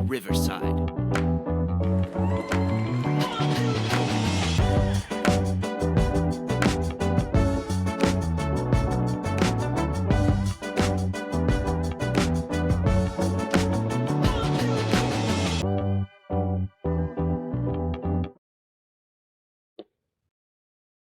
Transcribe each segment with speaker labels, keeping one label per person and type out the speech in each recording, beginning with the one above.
Speaker 1: Riverside.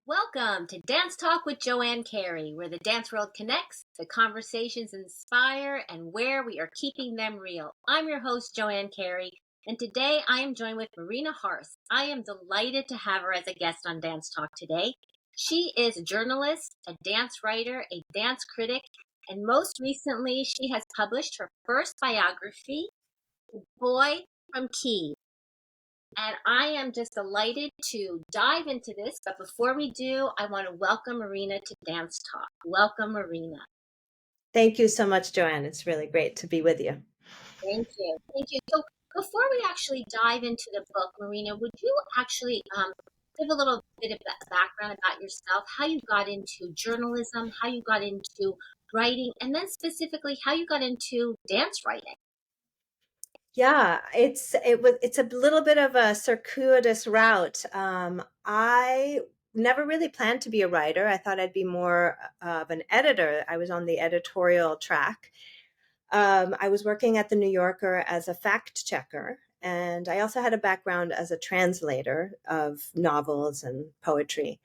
Speaker 2: Welcome to Dance Talk with Joanne Carey, where the dance world connects, the conversations inspire, and where we are keeping them real. I'm your host, Joanne Carey, and today I am joined with Marina Harss. I am delighted to have her as a guest on Dance Talk today. She is a journalist, a dance writer, a dance critic, and most recently, she has published her first biography, The Boy from Kyiv. And I am just delighted to dive into this. But before we do, I want to welcome Marina to Dance Talk. Welcome, Marina.
Speaker 3: Thank you so much, Joanne. It's really great to be with you.
Speaker 2: Thank you. Thank you. So before we actually dive into the book, Marina, would you actually give a little bit of background about yourself, how you got into journalism, how you got into writing, and then specifically how you got into dance writing?
Speaker 3: Yeah, it's a little bit of a circuitous route. I never really planned to be a writer. I thought I'd be more of an editor. I was on the editorial track. I was working at the New Yorker as a fact checker, and I also had a background as a translator of novels and poetry.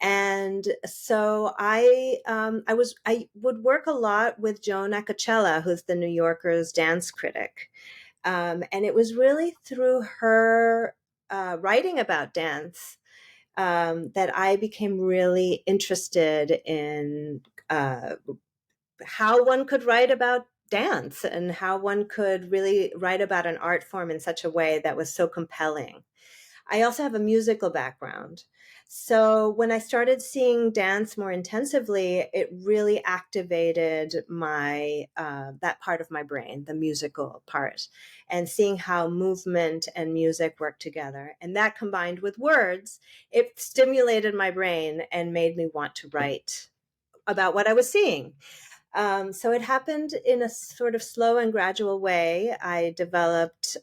Speaker 3: And so I would work a lot with Joan Acocella, who's the New Yorker's dance critic. And it was really through her writing about dance that I became really interested in how one could write about dance and how one could really write about an art form in such a way that was so compelling. I also have a musical background. So when I started seeing dance more intensively, it really activated my that part of my brain, the musical part, and seeing how movement and music work together. And that combined with words, it stimulated my brain and made me want to write about what I was seeing. So it happened in a sort of slow and gradual way. I developed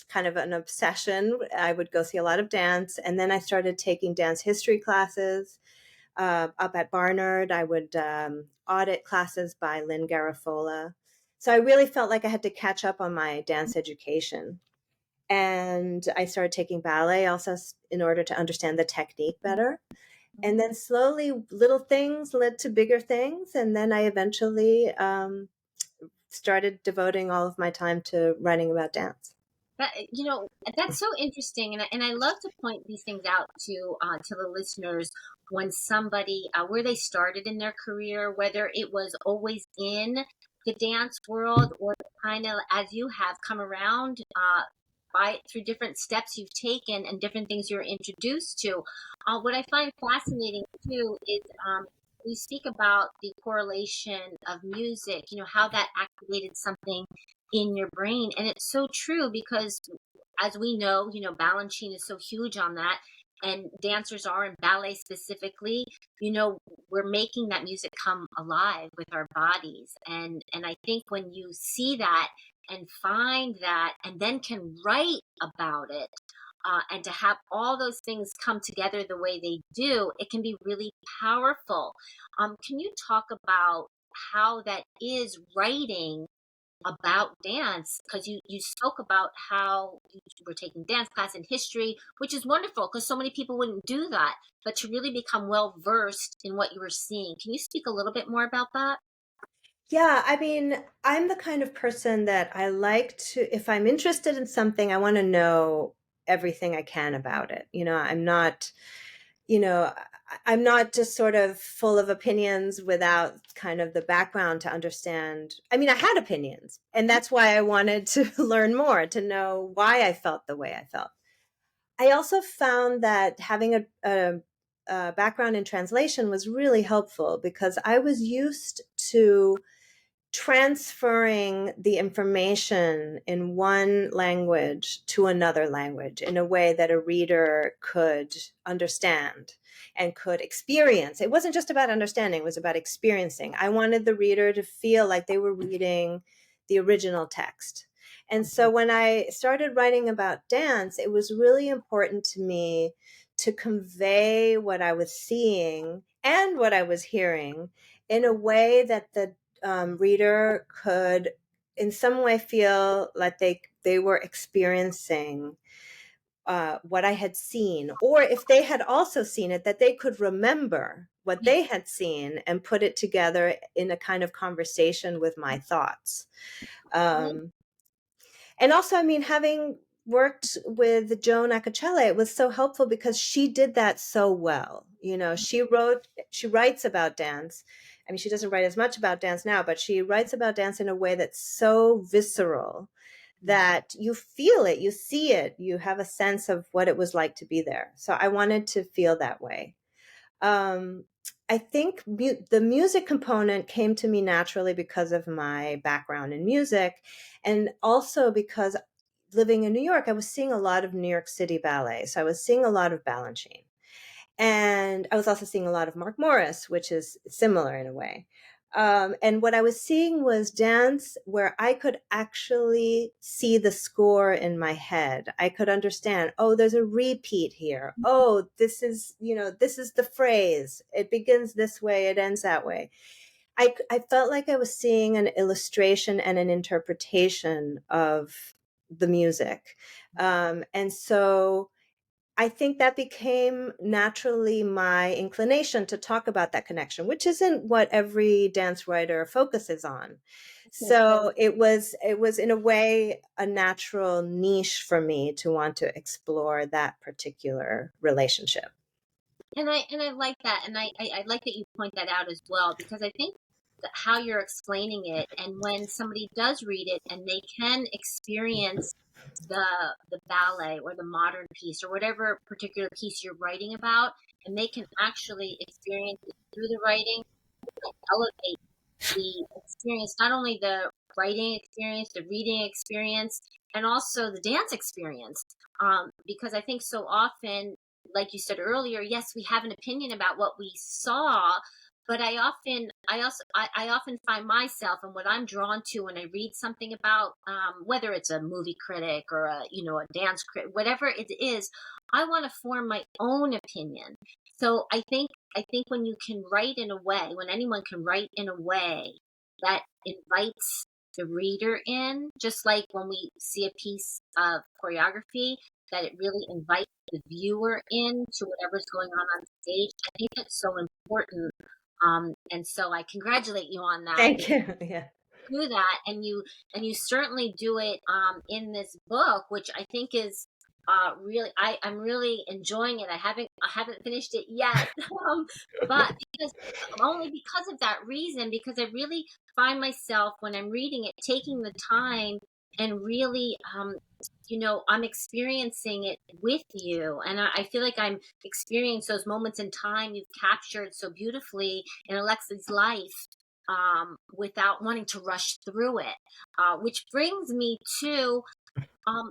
Speaker 3: kind of an obsession. I would go see a lot of dance, and then I started taking dance history classes up at Barnard. I would audit classes by Lynn Garafola. So I really felt like I had to catch up on my dance education. And I started taking ballet also in order to understand the technique better. And then slowly little things led to bigger things. And then I eventually started devoting all of my time to writing about dance.
Speaker 2: That's so interesting, and I love to point these things out to the listeners when somebody where they started in their career, whether it was always in the dance world or kind of as you have come around through different steps you've taken and different things you're introduced to. What I find fascinating too is we speak about the correlation of music, how that activated something in your brain. And it's so true because as we know, Balanchine is so huge on that. And dancers are in ballet specifically, we're making that music come alive with our bodies. And I think when you see that and find that and then can write about it, and to have all those things come together the way they do, it can be really powerful. Can you talk about how that is writing about dance? Because you spoke about how you were taking dance class in history, which is wonderful because so many people wouldn't do that. But to really become well versed in what you were seeing, can you speak a little bit more about that?
Speaker 3: Yeah, I mean, I'm the kind of person that I like to, if I'm interested in something, I want to know everything I can about it. You know, I'm not just sort of full of opinions without kind of the background to understand. I mean, I had opinions, and that's why I wanted to learn more, to know why I felt the way I felt. I also found that having a background in translation was really helpful because I was used to transferring the information in one language to another language in a way that a reader could understand and could experience. It wasn't just about understanding, it was about experiencing. I wanted the reader to feel like they were reading the original text. And so when I started writing about dance, it was really important to me to convey what I was seeing and what I was hearing in a way that the reader could in some way feel like they were experiencing what I had seen, or if they had also seen it, that they could remember what they had seen and put it together in a kind of conversation with my thoughts. Um, and also, I mean, having worked with Joan Acocella, it was so helpful because she did that so well. You know, she writes about dance. I mean, she doesn't write as much about dance now, but she writes about dance in a way that's so visceral that you feel it, you see it, you have a sense of what it was like to be there. So I wanted to feel that way. Um, I think the music component came to me naturally because of my background in music, and also because living in New York, I was seeing a lot of New York City ballet. So I was seeing a lot of Balanchine. And I was also seeing a lot of Mark Morris, which is similar in a way. And what I was seeing was dance where I could actually see the score in my head. I could understand, oh, there's a repeat here. Oh, this is, this is the phrase. It begins this way, it ends that way. I felt like I was seeing an illustration and an interpretation of the music. And so I think that became naturally my inclination to talk about that connection, which isn't what every dance writer focuses on. So it was in a way a natural niche for me to want to explore that particular relationship.
Speaker 2: And I like that, and I like that you point that out as well, because I think that how you're explaining it, and when somebody does read it and they can experience the ballet or the modern piece or whatever particular piece you're writing about, and they can actually experience it through the writing, elevate the experience, not only the writing experience, the reading experience, and also the dance experience. Because I think so often, like you said earlier, yes, we have an opinion about what we saw, but I often find myself, and what I'm drawn to when I read something about, whether it's a movie critic or a dance critic, whatever it is, I want to form my own opinion. So I think when you can write in a way, when anyone can write in a way that invites the reader in, just like when we see a piece of choreography, that it really invites the viewer in to whatever's going on stage. I think that's so important. And so I congratulate you on that.
Speaker 3: Thank you. Yeah.
Speaker 2: Do that, and you certainly do it in this book, which I think is really, I'm really enjoying it. I haven't finished it yet. But because only because of that reason, because I really find myself when I'm reading it taking the time and really I'm experiencing it with you, and I feel like I'm experiencing those moments in time you've captured so beautifully in Alexei's life, without wanting to rush through it. Which brings me to, um,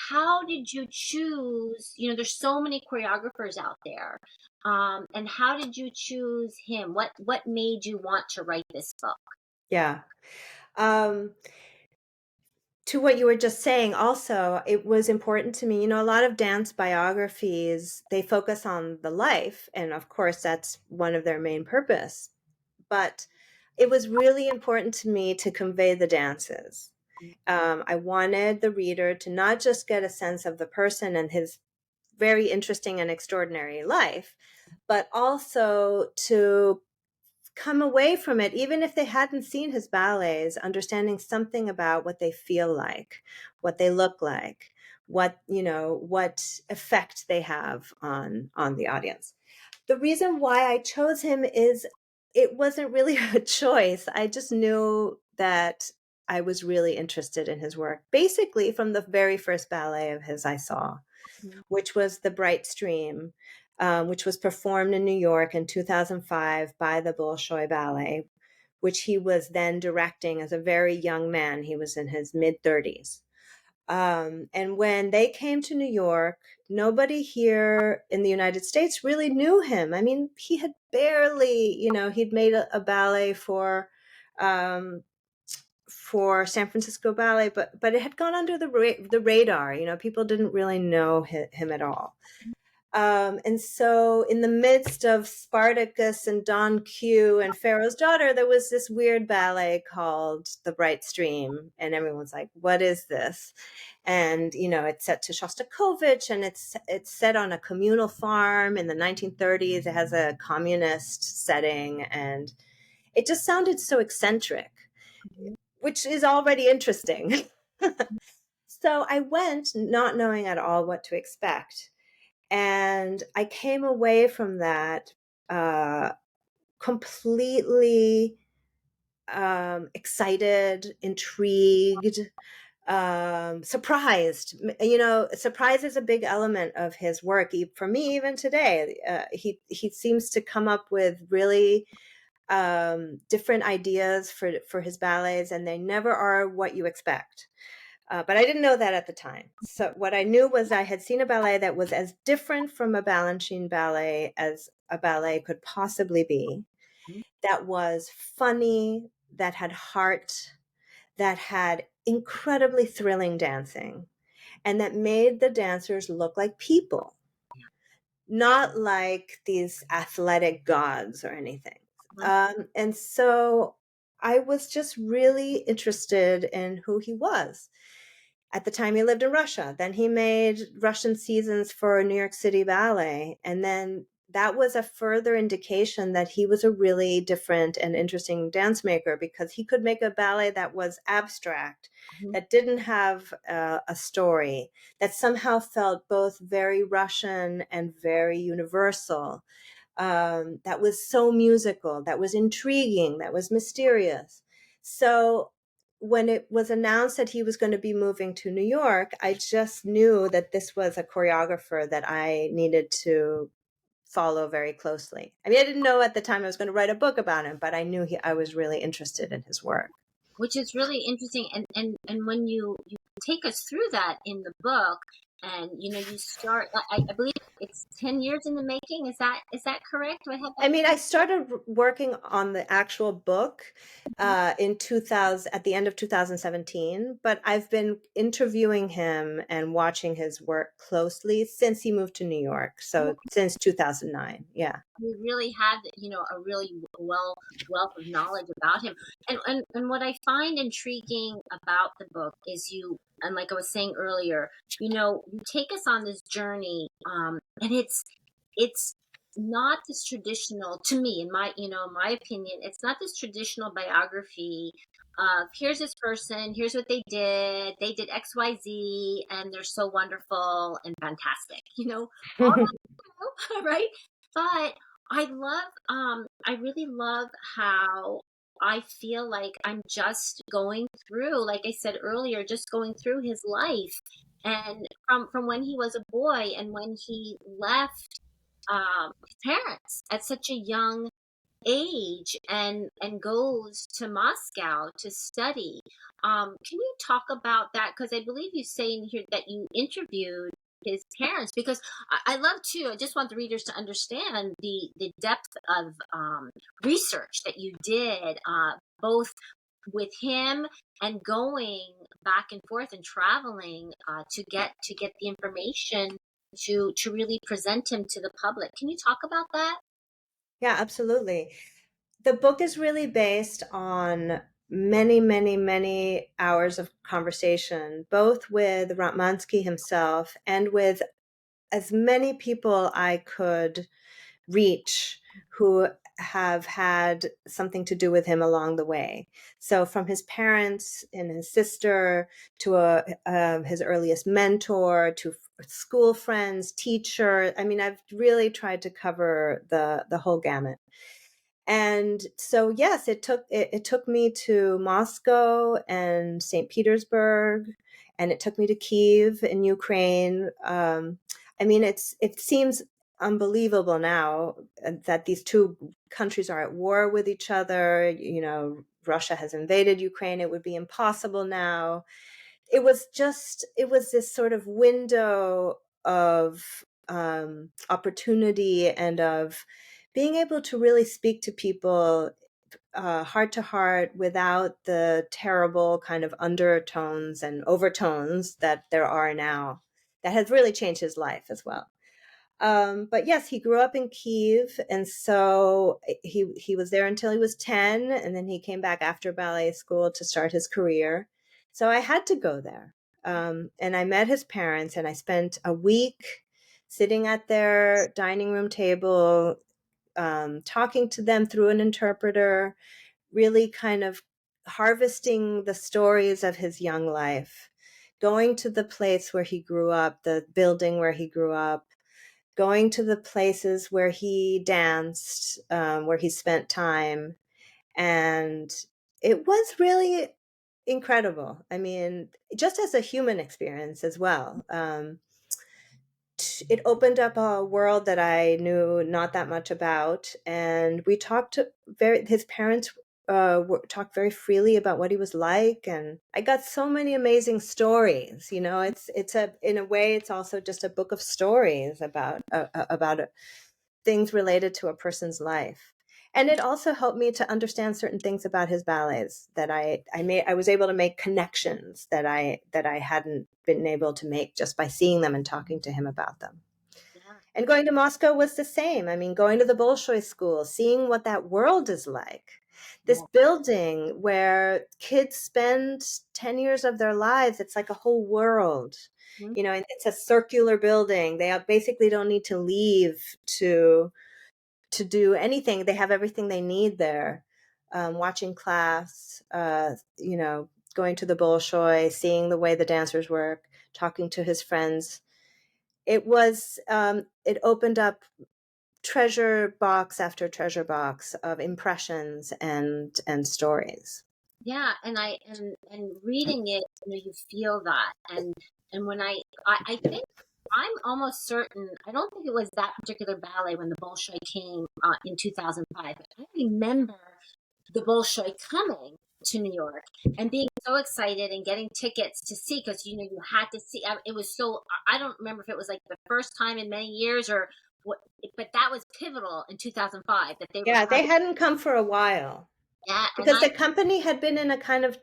Speaker 2: how did you choose? There's so many choreographers out there, and how did you choose him? What made you want to write this book?
Speaker 3: Yeah. Um, to what you were just saying, also, it was important to me. A lot of dance biographies, they focus on the life, and of course, that's one of their main purpose. But it was really important to me to convey the dances. I wanted the reader to not just get a sense of the person and his very interesting and extraordinary life, but also to come away from it, even if they hadn't seen his ballets, understanding something about what they feel like, what they look like, what effect they have on the audience. The reason why I chose him is it wasn't really a choice. I just knew that I was really interested in his work, basically from the very first ballet of his I saw,
Speaker 2: Mhm.
Speaker 3: which was The Bright Stream, which was performed in New York in 2005 by the Bolshoi Ballet, which he was then directing as a very young man. He was in his mid 30s. And when they came to New York, nobody here in the United States really knew him. I mean, he had barely, he'd made a ballet for um, for San Francisco Ballet, but it had gone under the radar. You know, people didn't really know him at all. And so in the midst of Spartacus and Don Q and Pharaoh's Daughter, there was this weird ballet called The Bright Stream. And everyone's like, what is this? And, you know, it's set to Shostakovich, and it's set on a communal farm in the 1930s. It has a communist setting, and it just sounded so eccentric, which is already interesting. So I went not knowing at all what to expect. And I came away from that completely excited, intrigued, surprised. You know, surprise is a big element of his work. For me, even today, he seems to come up with really different ideas for his ballets, and they never are what you expect. But I didn't know that at the time. So what I knew was I had seen a ballet that was as different from a Balanchine ballet as a ballet could possibly be, that was funny, that had heart, that had incredibly thrilling dancing, and that made the dancers look like people, not like these athletic gods or anything. And so I was just really interested in who he was. At the time, he lived in Russia. Then he made Russian seasons for New York City Ballet. And then that was a further indication that he was a really different and interesting dance maker, because he could make a ballet that was abstract, that didn't have a story, that somehow felt both very Russian and very universal, that was so musical, that was intriguing, that was mysterious. So when it was announced that he was going to be moving to New York, I just knew that this was a choreographer that I needed to follow very closely. I mean, I didn't know at the time I was going to write a book about him, but I knew I was really interested in his work.
Speaker 2: Which is really interesting. And when you take us through that in the book, and you know, you start, I believe it's 10 years in the making. Is that correct? Do I have that?
Speaker 3: I mean, I started working on the actual book in 2000, at the end of 2017, but I've been interviewing him and watching his work closely since he moved to New York. So since 2009. Yeah.
Speaker 2: We really have, you know, a really wealth of knowledge about him. And what I find intriguing about the book is and like I was saying earlier, you know, you take us on this journey, and it's not this traditional, to me, in my, you know, my opinion, it's not this traditional biography of here's this person, here's what they did XYZ, and they're so wonderful and fantastic, you know, all that, right? But I really love how I feel like I'm just going through, like I said earlier, just going through his life, and from when he was a boy and when he left his parents at such a young age, and goes to Moscow to study. Can you talk about that? Because I believe you say in here that you interviewed his parents, because I love to, I just want the readers to understand the depth of research that you did, both with him and going back and forth and traveling to get the information to really present him to the public. Can you talk about that?
Speaker 3: Yeah, absolutely. The book is really based on many, many, many hours of conversation, both with Ratmansky himself and with as many people I could reach who have had something to do with him along the way. So from his parents and his sister to his earliest mentor to school friends, teacher. I mean, I've really tried to cover the whole gamut. And so, yes, it took me to Moscow and St. Petersburg, and it took me to Kyiv in Ukraine. I mean, it seems unbelievable now that these two countries are at war with each other. You know, Russia has invaded Ukraine. It would be impossible now. It was this sort of window of opportunity and of being able to really speak to people heart to heart without the terrible kind of undertones and overtones that there are now. That has really changed his life as well. But yes, he grew up in Kyiv, and so he was there until he was 10, and then he came back after ballet school to start his career. So I had to go there. And I met his parents, and I spent a week sitting at their dining room table, talking to them through an interpreter, really kind of harvesting the stories of his young life, going to the place where he grew up, the building where he grew up, going to the places where he danced, where he spent time. And it was really incredible. I mean, just as a human experience as well. It opened up a world that I knew not that much about. And we talked his parents talked very freely about what he was like. And I got so many amazing stories. You know, in a way, it's also just a book of stories about things related to a person's life. And it also helped me to understand certain things about his ballets that I was able to make connections that I hadn't been able to make just by seeing them and talking to him about them.
Speaker 2: Yeah.
Speaker 3: And going to Moscow was the same. I mean, going to the Bolshoi school, seeing what that world is like. This
Speaker 2: Yeah.
Speaker 3: building where kids spend 10 years of their lives, it's like a whole world.
Speaker 2: Mhm.
Speaker 3: You know, it's a circular building. They basically don't need to leave to do anything. They have everything they need there. Watching class, you know, going to the Bolshoi, seeing the way the dancers work, talking to his friends. It opened up treasure box after treasure box of impressions and stories.
Speaker 2: Yeah, and reading it, you feel that, and when I think I'm almost certain, I don't think it was that particular ballet when the Bolshoi came in 2005. But I remember the Bolshoi coming to New York and being so excited and getting tickets to see, because you had to see. It was so, I don't remember if it was like the first time in many years or what, but that was pivotal in 2005 that they were
Speaker 3: Yeah, they
Speaker 2: coming.
Speaker 3: hadn't come for a while,
Speaker 2: Yeah, and
Speaker 3: because the company had been in a kind of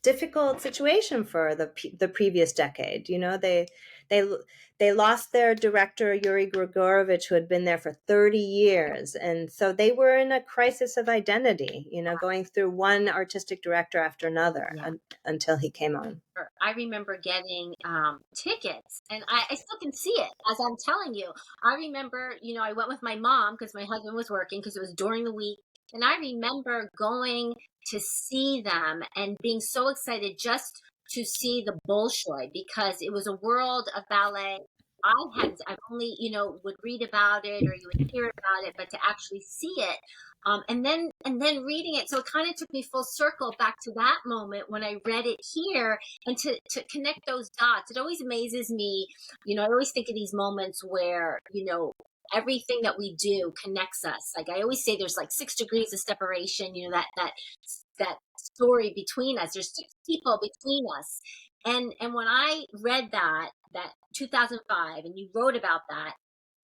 Speaker 3: difficult situation for the previous decade. You know, they they lost their director Yuri Grigorovich, who had been there for 30 years, and so they were in a crisis of identity. You know, going through one artistic director after another
Speaker 2: yeah.
Speaker 3: until he came on.
Speaker 2: I remember getting tickets, and I still can see it as I'm telling you. I remember, I went with my mom because my husband was working because it was during the week. And I remember going to see them and being so excited just to see the Bolshoi because it was a world of ballet. I've only, would read about it or you would hear about it, but to actually see it, and then reading it. So it kind of took me full circle back to that moment when I read it here and to connect those dots. It always amazes me. I always think of these moments where, everything that we do connects us. Like I always say, there's like 6 degrees of separation, that story between us. There's 6 people between us. And when I read that 2005 and you wrote about that,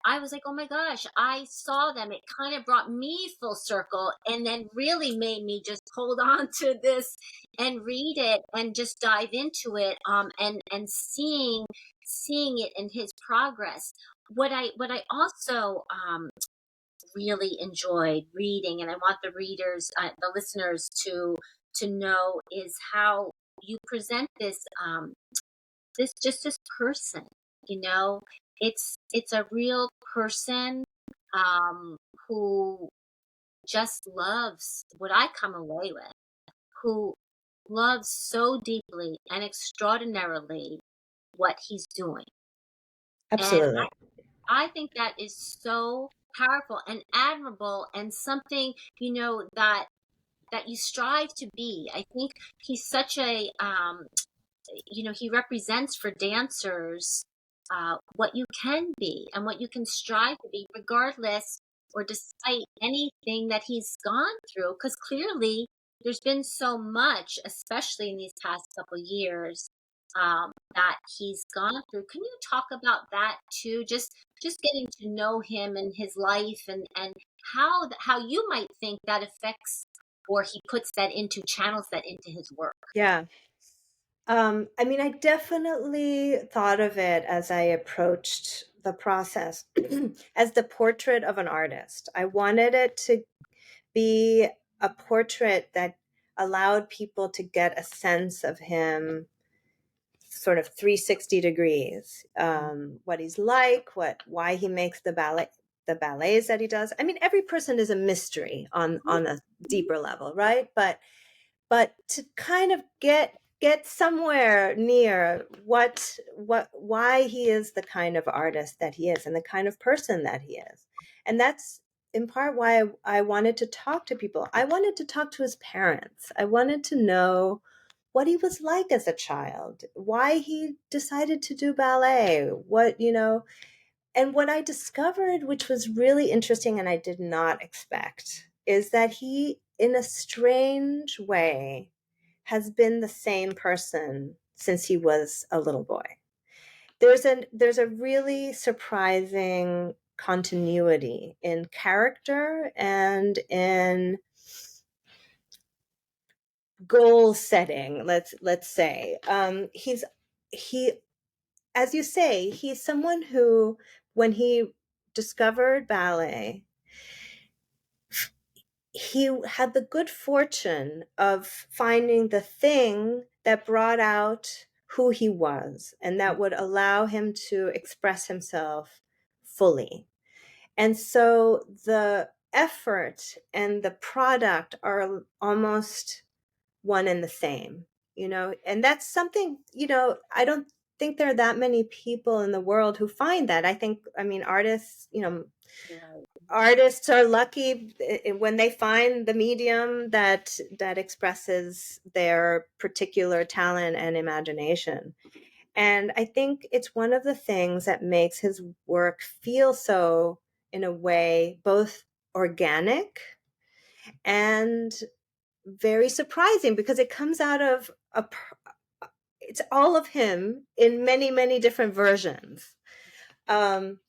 Speaker 2: I was like, oh my gosh, I saw them. It kind of brought me full circle and then really made me just hold on to this and read it and just dive into it. And seeing it in his progress. What I also really enjoyed reading, and I want the readers, the listeners to know, is how you present this person. You know, it's a real person um, who just loves what I come away with, who loves so deeply and extraordinarily what he's doing. And
Speaker 3: Absolutely.
Speaker 2: I think that is so powerful and admirable and something, that you strive to be. I think he's such a he represents for dancers what you can be and what you can strive to be, regardless or despite anything that he's gone through. Because clearly, there's been so much, especially in these past couple years, that he's gone through. Can you talk about that too? Just getting to know him and his life, and how you might think that affects or he puts that into, channels that into his work.
Speaker 3: Yeah. I mean, I definitely thought of it as I approached the process as the portrait of an artist. I wanted it to be a portrait that allowed people to get a sense of him sort of 360 degrees, what he's like, why he makes the ballets that he does. I mean, every person is a mystery on a deeper level, right? But to kind of get somewhere near why he is the kind of artist that he is and the kind of person that he is. And that's in part why I wanted to talk to people. I wanted to talk to his parents. I wanted to know what he was like as a child, why he decided to do ballet, and what I discovered, which was really interesting and I did not expect, is that he, in a strange way, has been the same person since he was a little boy. There's a really surprising continuity in character and in goal setting. Let's say he, as you say, he's someone who, when he discovered ballet, he had the good fortune of finding the thing that brought out who he was and that would allow him to express himself fully. And so the effort and the product are almost one and the same, and that's something, I don't think there are that many people in the world who find that. I mean, artists, artists are lucky when they find the medium that expresses their particular talent and imagination. And I think it's one of the things that makes his work feel so, in a way, both organic and very surprising, because it comes out of it's all of him in many, many different versions. When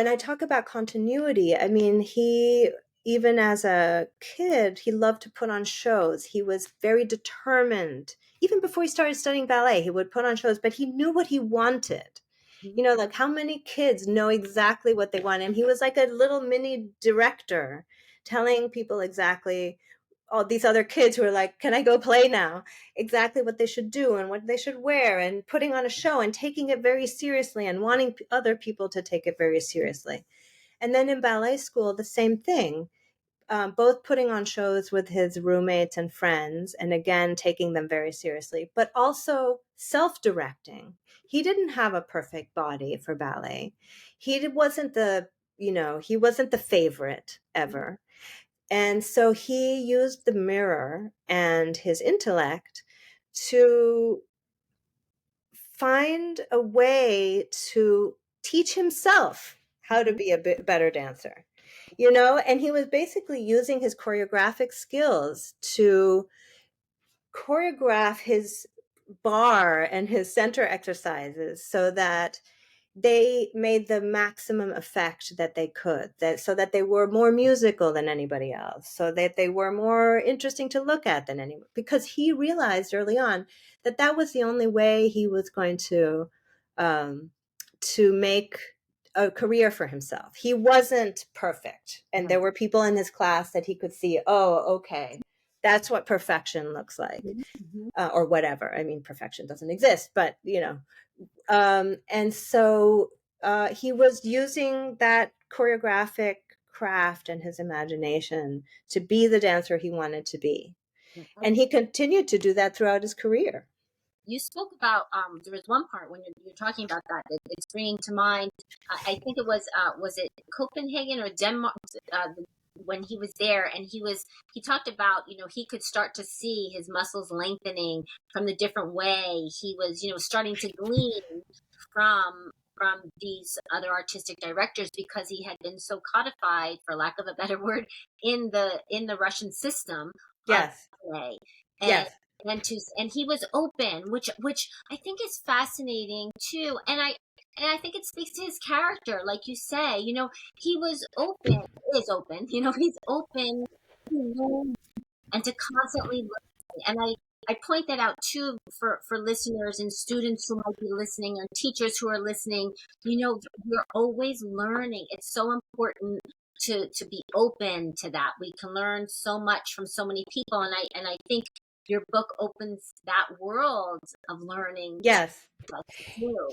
Speaker 3: I talk about continuity, I mean, even as a kid, he loved to put on shows. He was very determined. Even before he started studying ballet, he would put on shows, but he knew what he wanted. Like how many kids know exactly what they want? And he was like a little mini director telling people exactly, all these other kids who are like, can I go play now? Exactly what they should do and what they should wear, and putting on a show and taking it very seriously and wanting other people to take it very seriously. And then in ballet school, the same thing. Both putting on shows with his roommates and friends, and again, taking them very seriously, but also self-directing. He didn't have a perfect body for ballet. He wasn't he wasn't the favorite ever. And so he used the mirror and his intellect to find a way to teach himself how to be a bit better dancer. And he was basically using his choreographic skills to choreograph his bar and his center exercises so that they made the maximum effect that they could, so that they were more musical than anybody else, so that they were more interesting to look at than anyone, because he realized early on that that was the only way he was going to make a career for himself. He wasn't perfect, and there were people in his class that he could see, oh, okay, that's what perfection looks like, or whatever. I mean, perfection doesn't exist, but and so he was using that choreographic craft and his imagination to be the dancer he wanted to be. And he continued to do that throughout his career.
Speaker 2: You spoke about there was one part when you're talking about that, it's bringing to mind, I think it was it Copenhagen or Denmark, when he was there, and he talked about, he could start to see his muscles lengthening from the different way he was, starting to glean from these other artistic directors, because he had been so codified, for lack of a better word, in the Russian system.
Speaker 3: Yes.
Speaker 2: Ballet.
Speaker 3: Yes.
Speaker 2: And he was open, which I think is fascinating too. And I think it speaks to his character, like you say. He was open, is open. He's open learn and to constantly learn. And I point that out too for listeners and students who might be listening or teachers who are listening. You know, we're always learning. It's so important to be open to that. We can learn so much from so many people, and I think your book opens that world of learning
Speaker 3: Yes.
Speaker 2: to us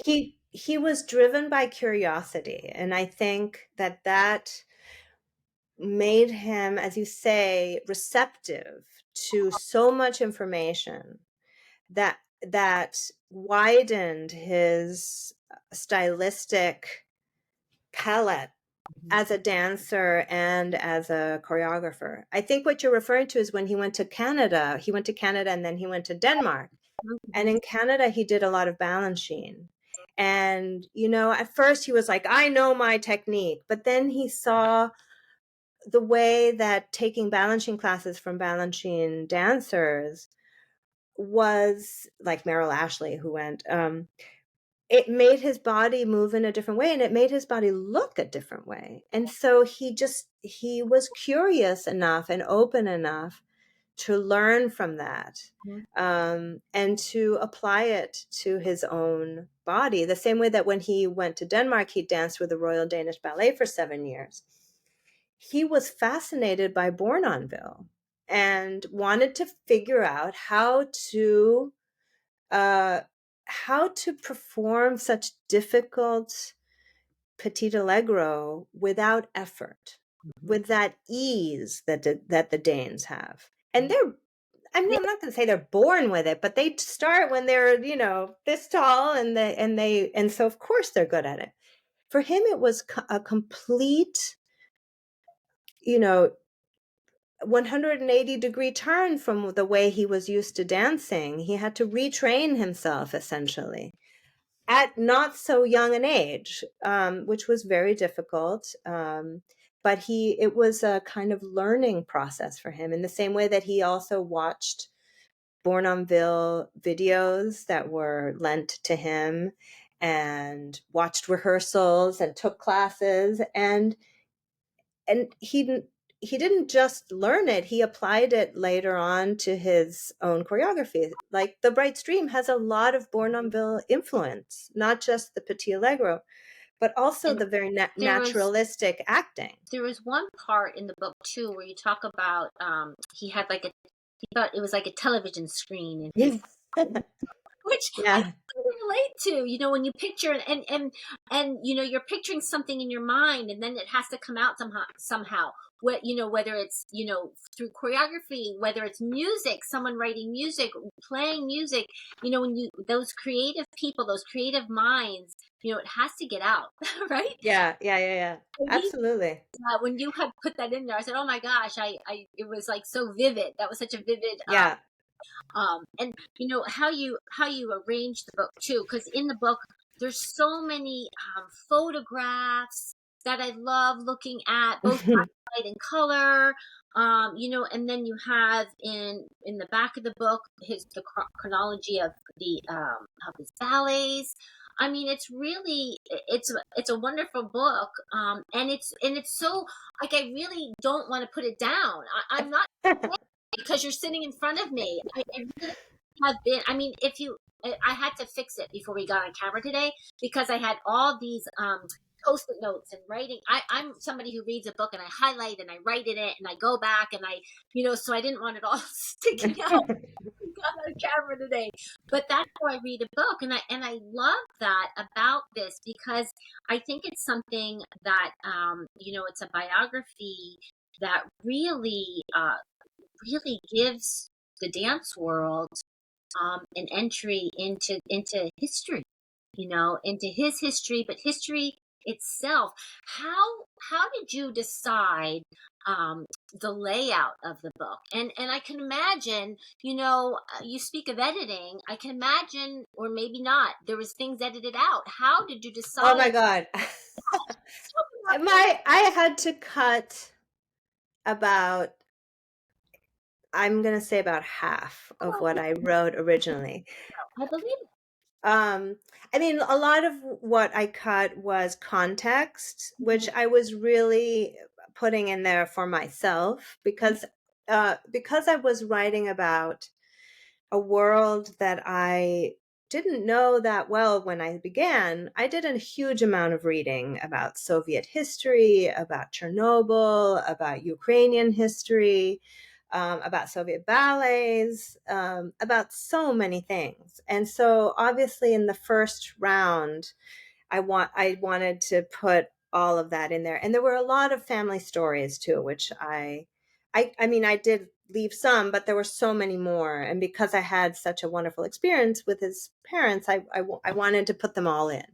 Speaker 2: too.
Speaker 3: He was driven by curiosity, and I think that made him, as you say, receptive to so much information that widened his stylistic palette as a dancer and as a choreographer. I think what you're referring to is when he went to Canada. He went to Canada and then he went to Denmark. And in Canada, he did a lot of Balanchine. And, you know, at first he was like, I know my technique. But then he saw the way that taking Balanchine classes from Balanchine dancers was like Merrill Ashley, who went, it made his body move in a different way and it made his body look a different way. And so he was curious enough and open enough to learn from that, and to apply it to his own body. The same way that when he went to Denmark, he danced with the Royal Danish Ballet for 7 years. He was fascinated by Bournonville and wanted to figure out uh, how to perform such difficult petit allegro without effort, with that ease that the Danes have. And I'm not going to say they're born with it, but they start when they're, you know, this tall, and so of course they're good at it. For him, it was a complete, you know, 180-degree turn from the way he was used to dancing. He had to retrain himself essentially at not so young an age, which was very difficult. But it was a kind of learning process for him in the same way that he also watched Bournonville videos that were lent to him and watched rehearsals and took classes, and he didn't just learn it, he applied it later on to his own choreography. Like The Bright Stream has a lot of Bournonville influence, not just the Petit Allegro, but also
Speaker 2: And
Speaker 3: the very
Speaker 2: there was
Speaker 3: naturalistic acting.
Speaker 2: there was one part in the book too where you talk about he had like he thought it was like a television screen in his,
Speaker 3: Yes.
Speaker 2: which I
Speaker 3: Yeah.
Speaker 2: can relate to. You know, when you picture and you know you're picturing something in your mind, and then it has to come out somehow. What, you know, whether it's, you know, through choreography, whether it's music, someone writing music, playing music. You know, when you those creative people, those creative minds, you know, it has to get out, right?
Speaker 3: Yeah, yeah, yeah, yeah.
Speaker 2: For me,
Speaker 3: Absolutely.
Speaker 2: when you had put that in there, I said, "Oh my gosh!" it was like so vivid. That was such a vivid,
Speaker 3: Yeah.
Speaker 2: and you know how you arrange the book too, because in the book there's so many photographs that I love looking at, both black and white and color. You know, and then you have in the back of the book the chronology of his ballets. I mean, it's really it's a wonderful book, and it's so like I really don't want to put it down. I'm not because you're sitting in front of me. I really have been. I mean, if you, I had to fix it before we got on camera today because I had all these post-it notes and writing. I'm somebody who reads a book and I highlight and I write in it and I go back and I, you know, so I didn't want it all sticking out. We got on camera today, but that's how I read a book, and I love that about this because I think it's something that you know, it's a biography that really gives the dance world an entry into history, you know, into his history, but history itself. How did you decide the layout of the book? And I can imagine, you know, you speak of editing. I can imagine, or maybe not, there was things edited out. How did you
Speaker 3: Oh
Speaker 2: decide?
Speaker 3: my God. I had to cut about, I'm going to say about half of what I wrote originally.
Speaker 2: I believe it.
Speaker 3: Um, I mean, a lot of what I cut was context, which I was really putting in there for myself because because I was writing about a world that I didn't know that well when I began, I did a huge amount of reading about Soviet history, about Chernobyl, about Ukrainian history, about Soviet ballets, about so many things. And so obviously in the first round, I wanted to put all of that in there. And there were a lot of family stories too, which I mean, I did leave some, but there were so many more. And because I had such a wonderful experience with his parents, I wanted to put them all in.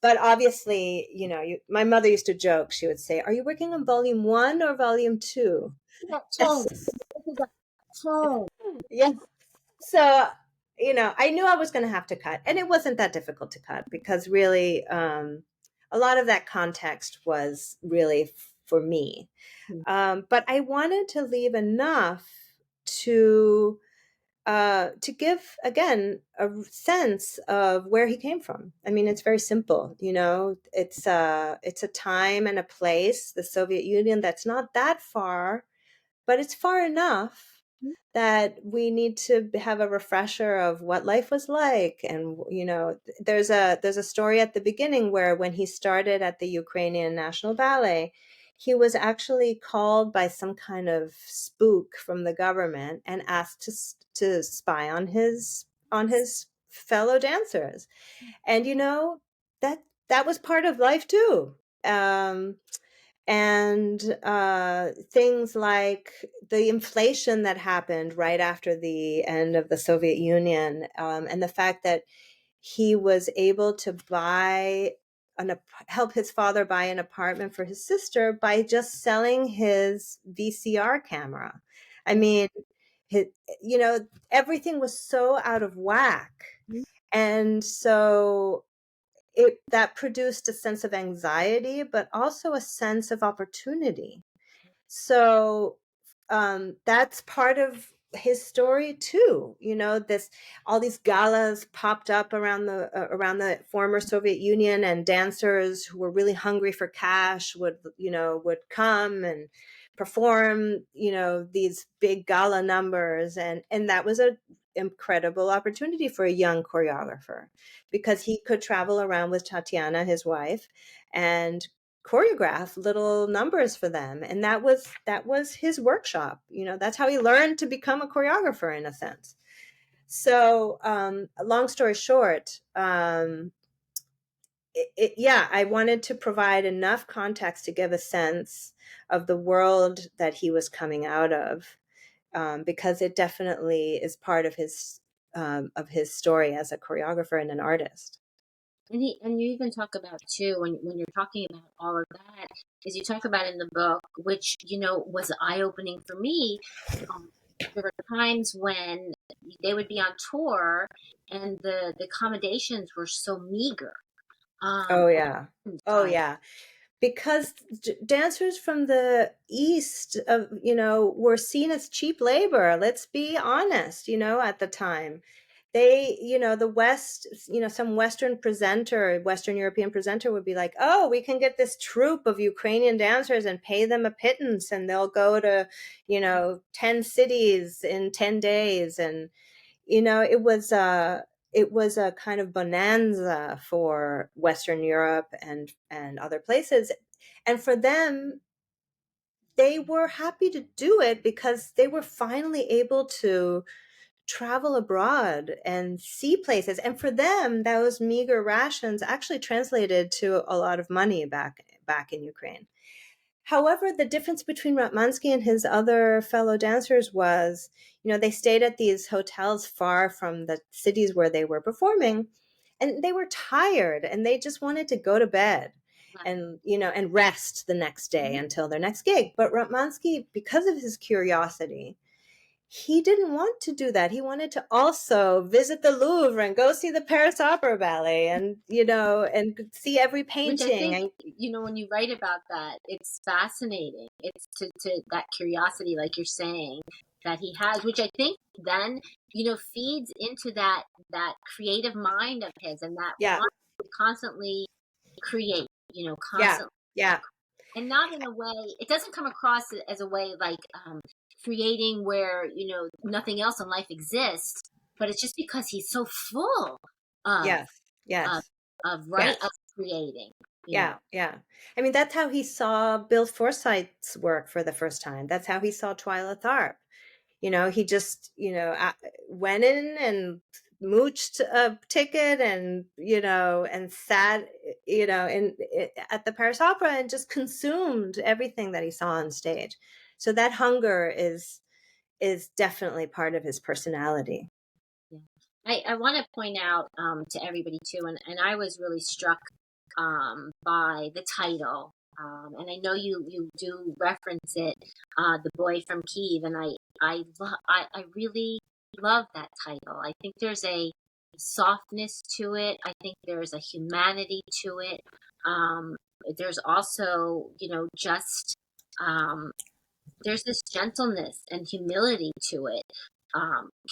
Speaker 3: But obviously, my mother used to joke. She would say, "Are you working on volume 1 or volume 2?"
Speaker 2: That tone. This is a tone.
Speaker 3: Yeah. So, I knew I was going to have to cut, and it wasn't that difficult to cut because really, a lot of that context was really for me. But I wanted to leave enough to give again a sense of where he came from. I mean, it's very simple, it's a time and a place, the Soviet Union, that's not that far, but it's far enough that we need to have a refresher of what life was like. And there's a story at the beginning where when he started at the Ukrainian National Ballet, he was actually called by some kind of spook from the government and asked to spy on his fellow dancers. And that was part of life too. And things like the inflation that happened right after the end of the Soviet Union, and the fact that he was able to help his father buy an apartment for his sister by just selling his VCR camera. I mean, his, everything was so out of whack. And so that produced a sense of anxiety, but also a sense of opportunity. So that's part of his story too. All these galas popped up around the former Soviet Union, and dancers who were really hungry for cash would come and perform these big gala numbers, and that was a incredible opportunity for a young choreographer, because he could travel around with Tatiana, his wife, and choreograph little numbers for them. And that was his workshop. That's how he learned to become a choreographer, in a sense. So long story short, yeah, I wanted to provide enough context to give a sense of the world that he was coming out of, because it definitely is part of his story as a choreographer and an artist.
Speaker 2: And you even talk about too, when you're talking about all of that, is you talk about in the book, which was eye opening for me. There were times when they would be on tour, and the accommodations were so meager.
Speaker 3: Oh yeah. Oh
Speaker 2: Side.
Speaker 3: yeah. Because dancers from the East, were seen as cheap labor. Let's be honest, at the time. They, the West, some Western European presenter would be like, "Oh, we can get this troupe of Ukrainian dancers and pay them a pittance, and they'll go to, 10 cities in 10 days." And, it was a kind of bonanza for Western Europe and other places. And for them, they were happy to do it because they were finally able to travel abroad and see places. And for them, those meager rations actually translated to a lot of money back in Ukraine. However, the difference between Ratmansky and his other fellow dancers was, they stayed at these hotels far from the cities where they were performing, and they were tired and they just wanted to go to bed and, and rest the next day until their next gig. But Ratmansky, because of his curiosity, he didn't want to do that. He wanted to also visit the Louvre and go see the Paris Opera Ballet and, and see every
Speaker 2: Which I
Speaker 3: painting.
Speaker 2: think,
Speaker 3: And
Speaker 2: when you write about that, it's fascinating. It's to that curiosity, like you're saying, that he has, which I think then, feeds into that creative mind of his, and that
Speaker 3: yeah,
Speaker 2: want to constantly create,
Speaker 3: yeah,
Speaker 2: constantly,
Speaker 3: yeah.
Speaker 2: and not in a way, it doesn't come across as a way like creating where, nothing else in life exists, but it's just because he's so full of
Speaker 3: Yes,
Speaker 2: of
Speaker 3: yes,
Speaker 2: of
Speaker 3: yes.
Speaker 2: creating, you
Speaker 3: Yeah,
Speaker 2: know.
Speaker 3: yeah. I mean, that's how he saw Bill Forsyth's work for the first time. That's how he saw Twyla Tharp. He just, went in and mooched a ticket and, and sat, at the Paris Opera and just consumed everything that he saw on stage. So that hunger is definitely part of his personality.
Speaker 2: Yeah. I want to point out to everybody too, and I was really struck by the title. And I know you do reference it, "The Boy from Kyiv," and I really love that title. I think there's a softness to it. I think there's a humanity to it. Um, there's also, just um, there's this gentleness and humility to it.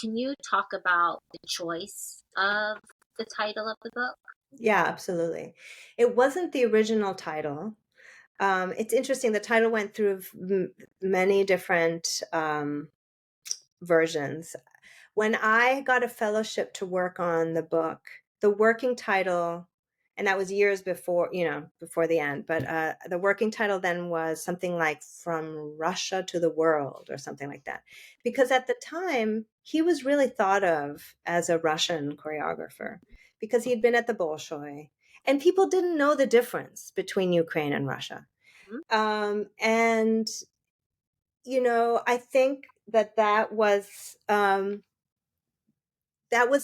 Speaker 2: Can you talk about the choice of the title of the book?
Speaker 3: Yeah, absolutely. It wasn't the original title. It's interesting. The title went through many different versions. When I got a fellowship to work on the book, the working title, and that was years before, before the end, but the working title then was something like From Russia to the World or something like that. Because at the time, he was really thought of as a Russian choreographer because he'd been at the Bolshoi and people didn't know the difference between Ukraine and Russia.
Speaker 2: Mhm.
Speaker 3: And, I think that was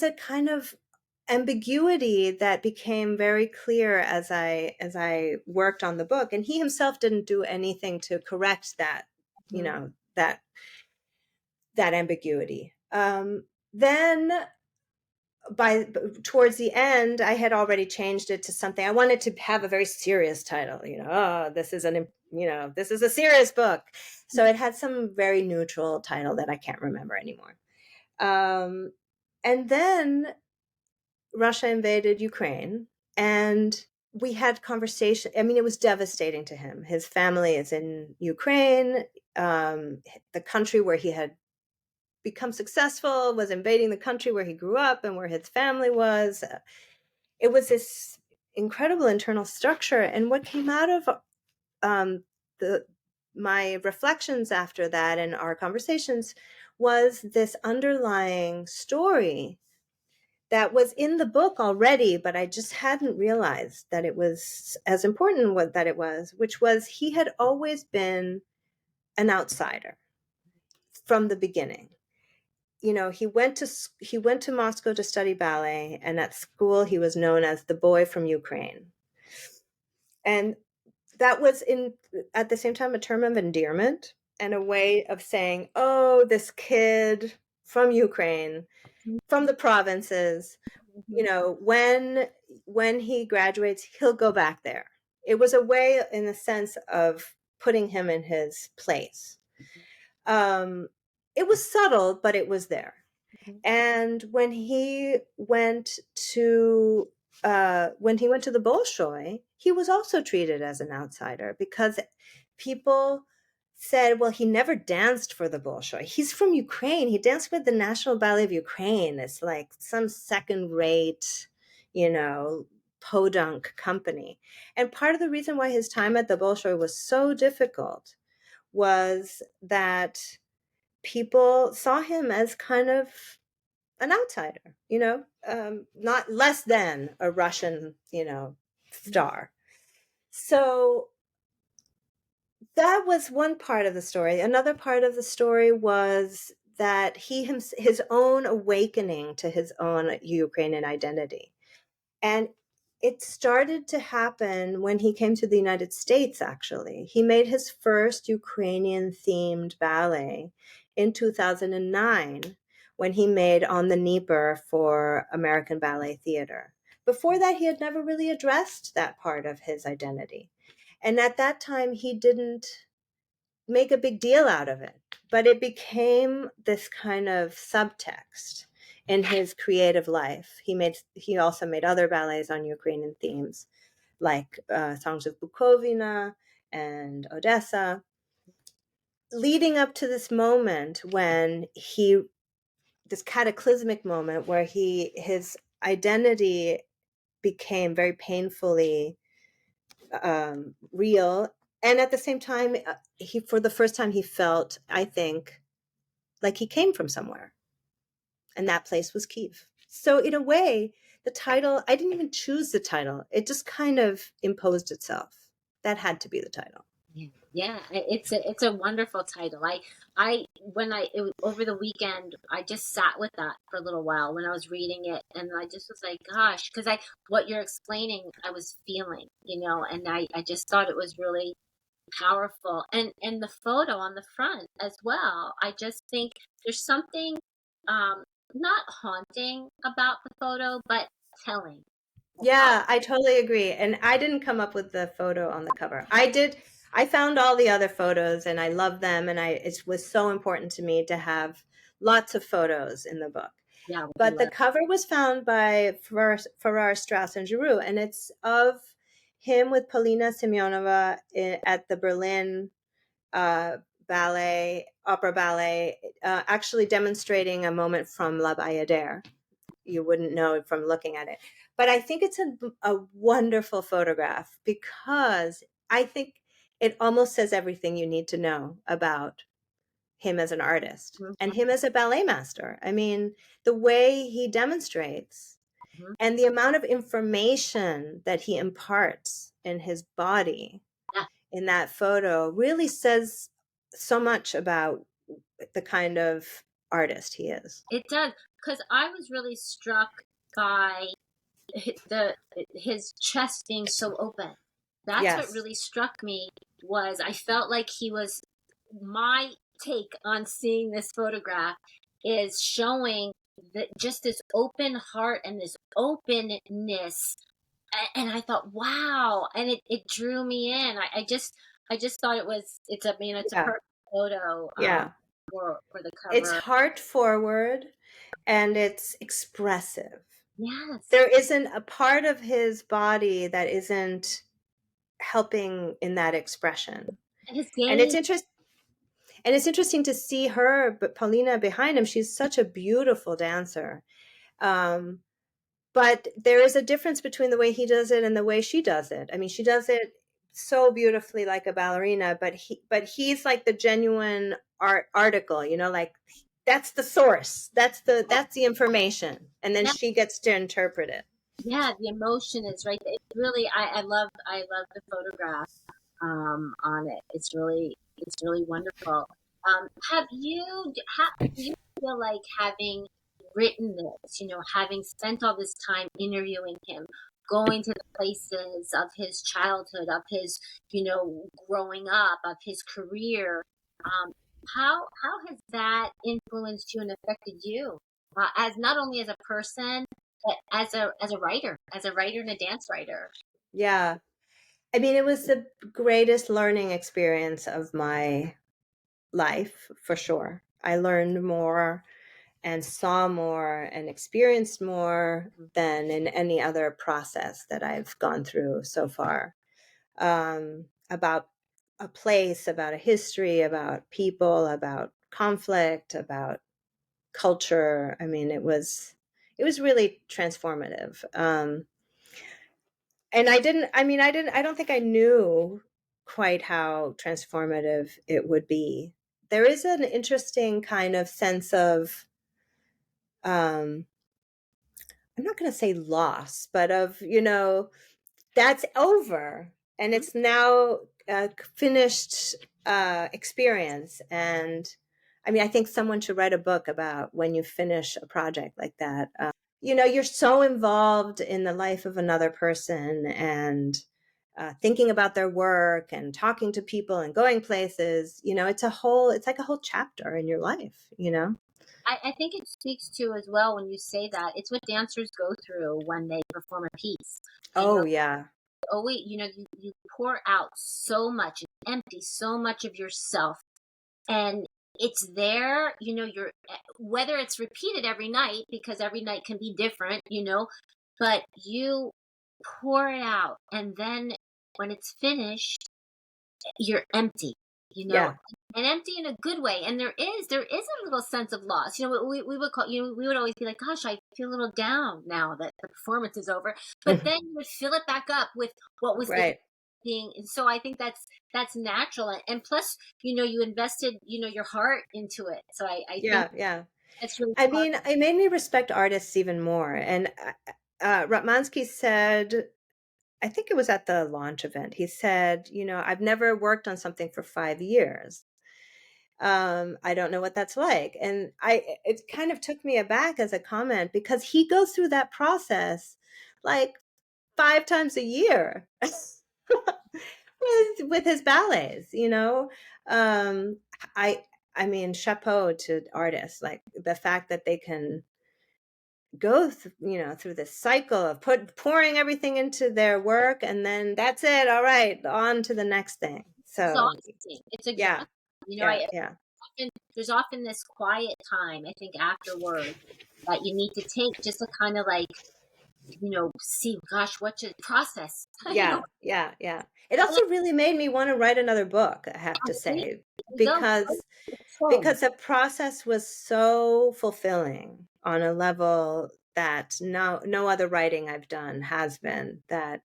Speaker 3: a kind of ambiguity that became very clear as I worked on the book, and he himself didn't do anything to correct that, you
Speaker 2: Mhm.
Speaker 3: know that that ambiguity. Then by towards the end, I had already changed it to something. I wanted to have a very serious title, oh, this is a serious book. So it had some very neutral title that I can't remember anymore. And then Russia invaded Ukraine, and we had conversation. I mean, it was devastating to him. His family is in Ukraine. The country where he had become successful was invading the country where he grew up and where his family was. It was this incredible internal structure. And what came out of the my reflections after that and our conversations was this underlying story that was in the book already, but I just hadn't realized that it was as important that it was, which was he had always been an outsider from the beginning. He went to Moscow to study ballet, and at school he was known as the boy from Ukraine. And that was at the same time a term of endearment and a way of saying, "Oh, this kid from Ukraine, from the provinces,
Speaker 2: Mhm.
Speaker 3: when he graduates, he'll go back there." It was a way, in the sense of putting him in his place. Um, it was subtle, but it was there.
Speaker 2: Mhm.
Speaker 3: And when he went to the Bolshoi, he was also treated as an outsider because people said, "Well, he never danced for the Bolshoi. He's from Ukraine. He danced with the National Ballet of Ukraine. It's like some second-rate, podunk company." And part of the reason why his time at the Bolshoi was so difficult was that people saw him as kind of an outsider, not less than a Russian, star. So that was one part of the story. Another part of the story was that his own awakening to his own Ukrainian identity. And it started to happen when he came to the United States, actually. He made his first Ukrainian themed ballet in 2009 when he made On the Dnieper for American Ballet Theater. Before that, he had never really addressed that part of his identity. And at that time, he didn't make a big deal out of it, but it became this kind of subtext in his creative life. He also made other ballets on Ukrainian themes, like Songs of Bukovina and Odessa. leading up to this moment when this cataclysmic moment where his identity became very painfully real, and at the same time, he for the first time he felt, I think, like he came from somewhere, and that place was Kyiv. So in a way, the title, I didn't even choose the title; it just kind of imposed itself. That had to be the title.
Speaker 2: Yeah, it's a wonderful title. I when I it was, over the weekend, I just sat with that for a little while when I was reading it, and I just was like, gosh, because I what you're explaining, I was feeling, and I just thought it was really powerful, and the photo on the front as well. I just think there's something um not haunting about the photo, but telling.
Speaker 3: Yeah, I totally agree. And I didn't come up with the photo on the cover. I did. I found all the other photos and I love them. And it was so important to me to have lots of photos in the book.
Speaker 2: Yeah, with the
Speaker 3: But the
Speaker 2: letter.
Speaker 3: cover was found by Farrar, Straus, and Giroux. And it's of him with Polina Semyonova at the Berlin uh, opera ballet, actually demonstrating a moment from La Bayadere. You wouldn't know from looking at it. But I think it's a wonderful photograph because I think it almost says everything you need to know about him as an artist and him as a ballet master. I mean, the way he demonstrates
Speaker 2: Mhm.
Speaker 3: and the amount of information that he imparts in his body
Speaker 2: Yeah,
Speaker 3: in that photo really says so much about the kind of artist he is.
Speaker 2: it does, because I was really struck by the his chest being so open. That's what
Speaker 3: Yes.
Speaker 2: really struck me. Was I felt like he was, my take on seeing this photograph is showing that just this open heart and this openness. And I thought, wow, and it drew me in. I just thought it's a
Speaker 3: Yeah.
Speaker 2: perfect photo
Speaker 3: Yeah.
Speaker 2: for the
Speaker 3: It's
Speaker 2: cover.
Speaker 3: heart forward and it's expressive.
Speaker 2: Yes.
Speaker 3: There isn't a part of his body that isn't helping in that expression.
Speaker 2: And his
Speaker 3: And it's
Speaker 2: gaze.
Speaker 3: interesting. And it's interesting to see her, but Paulina behind him, she's such a beautiful dancer. Um, but there is a difference between the way he does it and the way she does it. I mean, she does it so beautifully like a ballerina, but he's like the genuine article, like that's the source. That's the information. And then she gets to interpret it.
Speaker 2: Yeah, the emotion is right there. It's really, I love the photograph on it. It's really wonderful. Do you feel like, having written this, having spent all this time interviewing him, going to the places of his childhood, of his, growing up, of his career, um, how has that influenced you and affected you, as not only as a person, but as a writer and a dance writer?
Speaker 3: Yeah. I mean, it was the greatest learning experience of my life, for sure. I learned more and saw more and experienced more than in any other process that I've gone through so far, about a place, about a history, about people, about conflict, about culture. I mean, it was really transformative. And I don't think I knew quite how transformative it would be. There is an interesting kind of sense of, um, I'm not going to say loss, but of, that's over and
Speaker 2: Mhm.
Speaker 3: it's now a finished experience. And I mean, I think someone should write a book about when you finish a project like that. You're so involved in the life of another person and thinking about their work and talking to people and going places. It's like a whole chapter in your life.
Speaker 2: I think it speaks to, as well, when you say that, it's what dancers go through when they perform a piece. You know,
Speaker 3: Oh, yeah.
Speaker 2: always, you pour out so much, and empty so much of yourself, and it's there. You're, whether it's repeated every night, because every night can be different, but you pour it out, and then when it's finished, you're empty, you know,
Speaker 3: Yeah.
Speaker 2: and empty in a good way. And there is a little sense of loss. We would call, we would always be like, gosh, I feel a little down now that the performance is over. But then you would fill it back up with what was the
Speaker 3: Right.
Speaker 2: being. And so I think that's natural. And plus, you invested, your heart into it. So I think
Speaker 3: Yeah, yeah.
Speaker 2: that's really
Speaker 3: I
Speaker 2: smart.
Speaker 3: mean, it made me respect artists even more. And Ratmansky said, I think it was at the launch event, he said, I've never worked on something for 5 years. I don't know what that's like. And it kind of took me aback as a comment because he goes through that process like 5 times a year with his ballets, um i I mean, chapeau to artists, like the fact that they can go through this cycle of pouring everything into their work, and then that's it, all right, on to the next thing. So
Speaker 2: Exhausting. It's exhausting.
Speaker 3: yeah, yeah,
Speaker 2: I
Speaker 3: yeah,
Speaker 2: there's often this quiet time, I think, afterward that you need to take just to kind of like, see, gosh, what to process.
Speaker 3: yeah, yeah, yeah. It also really made me want to write another book, I have to
Speaker 2: There
Speaker 3: say,
Speaker 2: you go.
Speaker 3: because
Speaker 2: Home.
Speaker 3: the process was so fulfilling on a level that no other writing I've done has been. That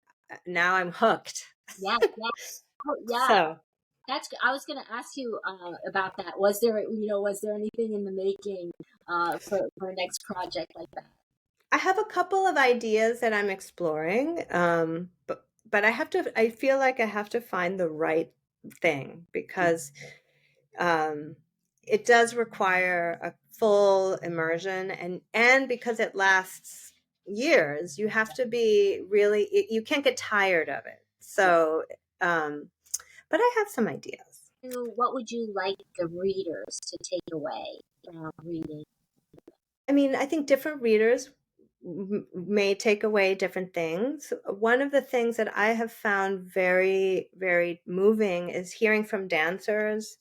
Speaker 3: now I'm hooked.
Speaker 2: Yeah, yeah. Oh, yeah.
Speaker 3: So
Speaker 2: I was going to ask you about that. Was there anything in the making for a next project like that?
Speaker 3: I have a couple of ideas that I'm exploring, but I feel like I have to find the right thing, because um, it does require a full immersion, and because it lasts years, you have to be really, you can't get tired of it. So, but I have some ideas.
Speaker 2: What would you like the readers to take away from reading?
Speaker 3: I mean, I think different readers may take away different things. One of the things that I have found very, very moving is hearing from dancers,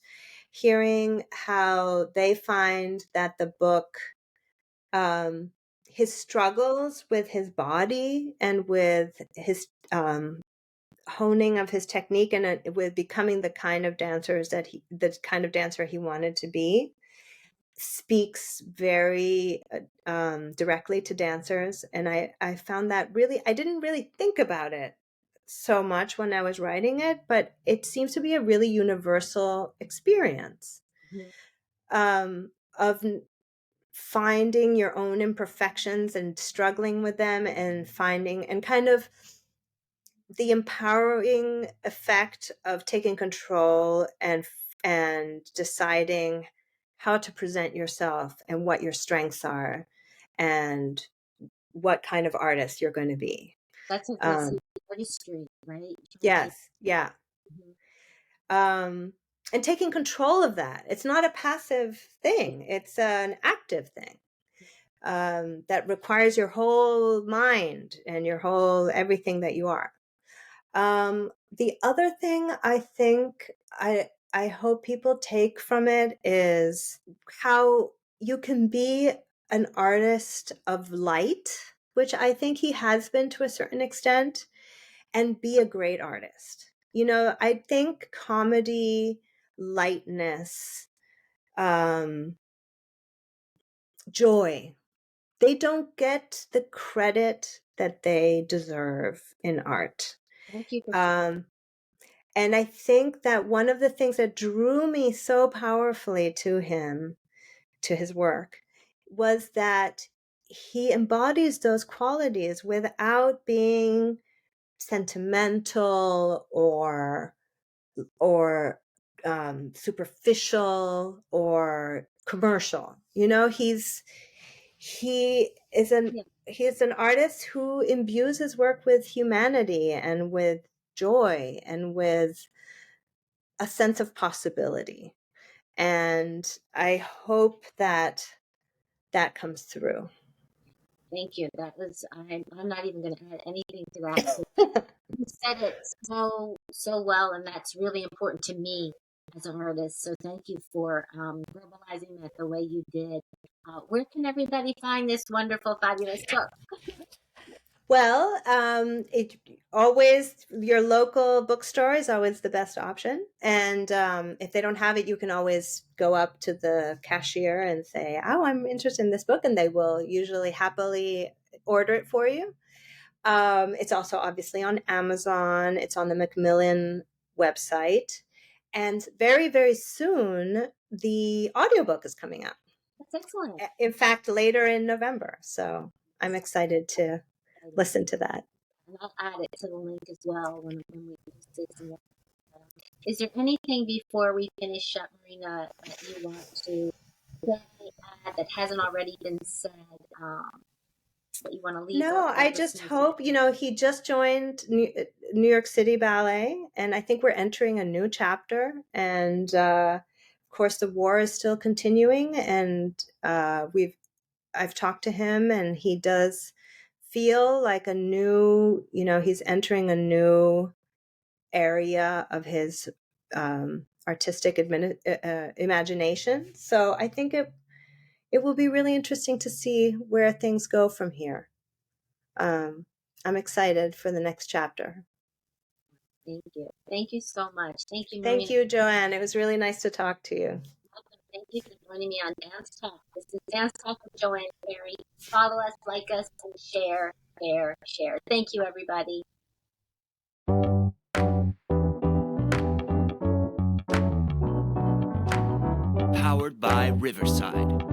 Speaker 3: hearing how they find that the book, um, his struggles with his body and with his honing of his technique, and with becoming the kind of dancer he wanted to be, speaks very directly to dancers. And I found that really, I didn't really think about it so much when I was writing it, but it seems to be a really universal experience,
Speaker 2: Mhm.
Speaker 3: of finding your own imperfections and struggling with them, and finding, and kind of the empowering effect of taking control, and deciding how to present yourself and what your strengths are, and what kind of artist you're going to be.
Speaker 2: That's
Speaker 3: Um,
Speaker 2: artistry, right?
Speaker 3: yes, yeah.
Speaker 2: Mhm.
Speaker 3: Um, and taking control of that. It's not a passive thing, it's an active thing, that requires your whole mind and your whole everything that you are. The other thing I think I hope people take from it is how you can be an artist of light, which I think he has been to a certain extent, and be a great artist. I think comedy, lightness, um, joy, they don't get the credit that they deserve in art.
Speaker 2: Thank you for sharing.
Speaker 3: Um, And I think that one of the things that drew me so powerfully to him, to his work, was that he embodies those qualities without being sentimental or superficial or commercial. He is an
Speaker 2: Yeah,
Speaker 3: he is an artist who imbues his work with humanity and with joy and with a sense of possibility. And I hope that that comes through.
Speaker 2: thank you. I'm not even going to add anything to that. You said it so well, and that's really important to me as an artist. So thank you for verbalizing that the way you did. Where can everybody find this wonderful, fabulous book?
Speaker 3: Well, it always your local bookstore is always the best option, and if they don't have it, you can always go up to the cashier and say, "Oh, I'm interested in this book," and they will usually happily order it for you. It's also obviously on Amazon. It's on the Macmillan website, and very, very soon the audiobook is coming out.
Speaker 2: That's excellent.
Speaker 3: In fact, later in November. So I'm excited to listen to that.
Speaker 2: And I'll add it to the link as well when we post it. Is there anything before we finish up, Marina, that you want to say, add that hasn't already been said, that you want to leave?
Speaker 3: No, I just hope, he just joined New York City Ballet, and I think we're entering a new chapter. And of course, the war is still continuing, and I've talked to him, and he does feel like he's entering a new area of his artistic imagination. So I think it will be really interesting to see where things go from here. I'm excited for the next chapter.
Speaker 2: Thank you. Thank you so much. Thank you, Marina.
Speaker 3: Thank you, Joanne. It was really nice to talk to you.
Speaker 2: Thank you for joining me on Dance Talk. This is Dance Talk with Joanne Carey. Follow us, like us, and share, share, share. Thank you, everybody.
Speaker 1: Powered by Riverside.